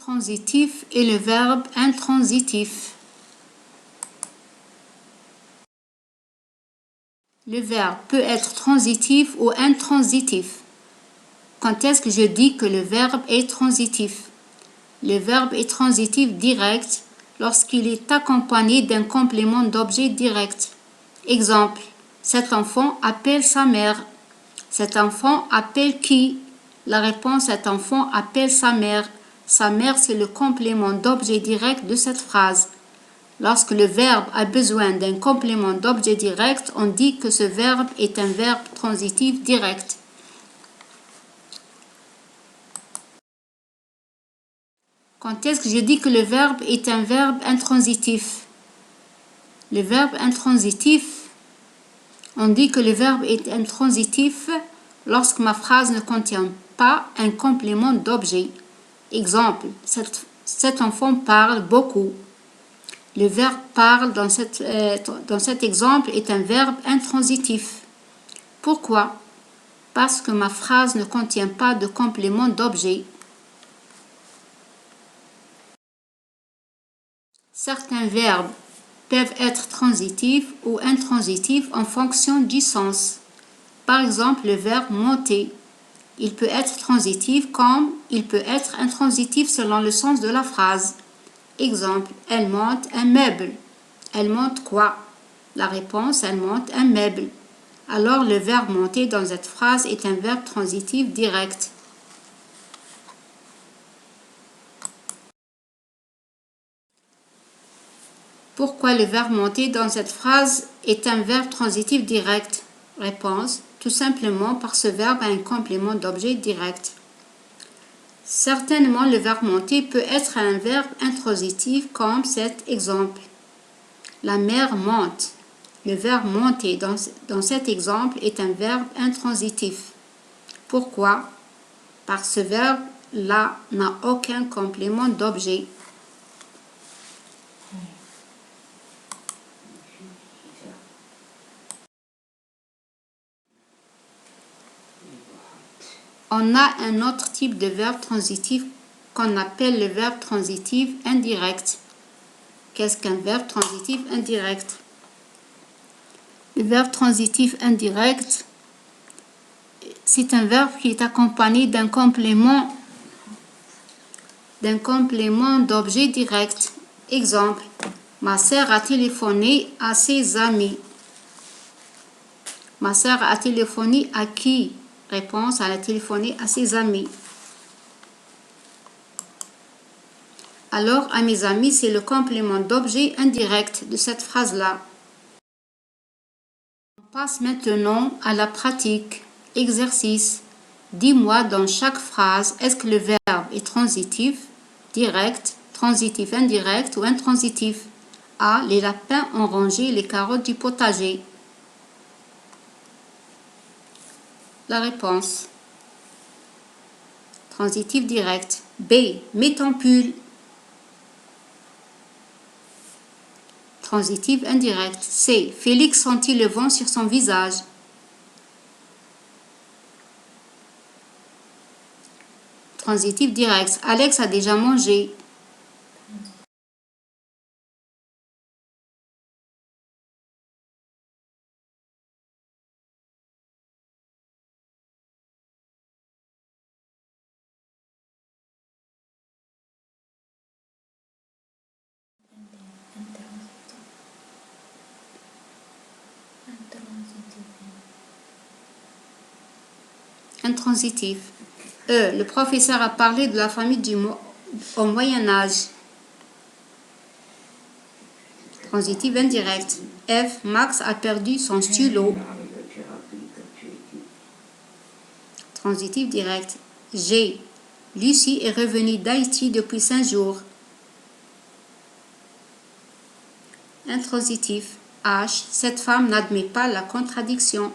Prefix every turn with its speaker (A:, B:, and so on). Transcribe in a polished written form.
A: Transitif et le verbe intransitif. Le verbe peut être transitif ou intransitif. Quand est-ce que je dis que le verbe est transitif? Le verbe est transitif direct lorsqu'il est accompagné d'un complément d'objet direct. Exemple, cet enfant appelle sa mère. Cet enfant appelle qui? La réponse, cet enfant appelle sa mère. Sa mère, c'est le complément d'objet direct de cette phrase. Lorsque le verbe a besoin d'un complément d'objet direct, on dit que ce verbe est un verbe transitif direct. Quand est-ce que je dis que le verbe est un verbe intransitif? Le verbe intransitif, on dit que le verbe est intransitif lorsque ma phrase ne contient pas un complément d'objet. Exemple, cet enfant parle beaucoup. Le verbe parle dans cet exemple est un verbe intransitif. Pourquoi? Parce que ma phrase ne contient pas de complément d'objet. Certains verbes peuvent être transitifs ou intransitifs en fonction du sens. Par exemple, le verbe monter. Il peut être transitif comme il peut être intransitif selon le sens de la phrase. Exemple, elle monte un meuble. Elle monte quoi? La réponse, elle monte un meuble. Alors, le verbe monter dans cette phrase est un verbe transitif direct. Pourquoi le verbe monter dans cette phrase est un verbe transitif direct? Réponse, tout simplement parce que ce verbe a un complément d'objet direct. Certainement, le verbe monter peut être un verbe intransitif comme cet exemple. La mer monte. Le verbe monter dans cet exemple est un verbe intransitif. Pourquoi? Parce que ce verbe-là n'a aucun complément d'objet. On a un autre type de verbe transitif qu'on appelle le verbe transitif indirect. Qu'est-ce qu'un verbe transitif indirect? Le verbe transitif indirect, c'est un verbe qui est accompagné d'un complément d'objet direct. Exemple, ma sœur a téléphoné à ses amis. Ma sœur a téléphoné à qui? Réponse, elle a téléphoné à ses amis. Alors, à mes amis, c'est le complément d'objet indirect de cette phrase-là. On passe maintenant à la pratique. Exercice. Dis-moi dans chaque phrase, est-ce que le verbe est transitif, direct, transitif indirect ou intransitif? A. Les lapins ont rangé les carottes du potager. La réponse. Transitif direct. B. Mets ton pull. Transitif indirect. C. Félix sentit le vent sur son visage. Transitif direct. Alex a déjà mangé. Intransitif. E. Le professeur a parlé de la famille au Moyen-Âge. Transitif indirect. F. Max a perdu son stylo. Transitif direct. G. Lucie est revenue d'Haïti depuis 5 jours. Intransitif. H. Cette femme n'admet pas la contradiction.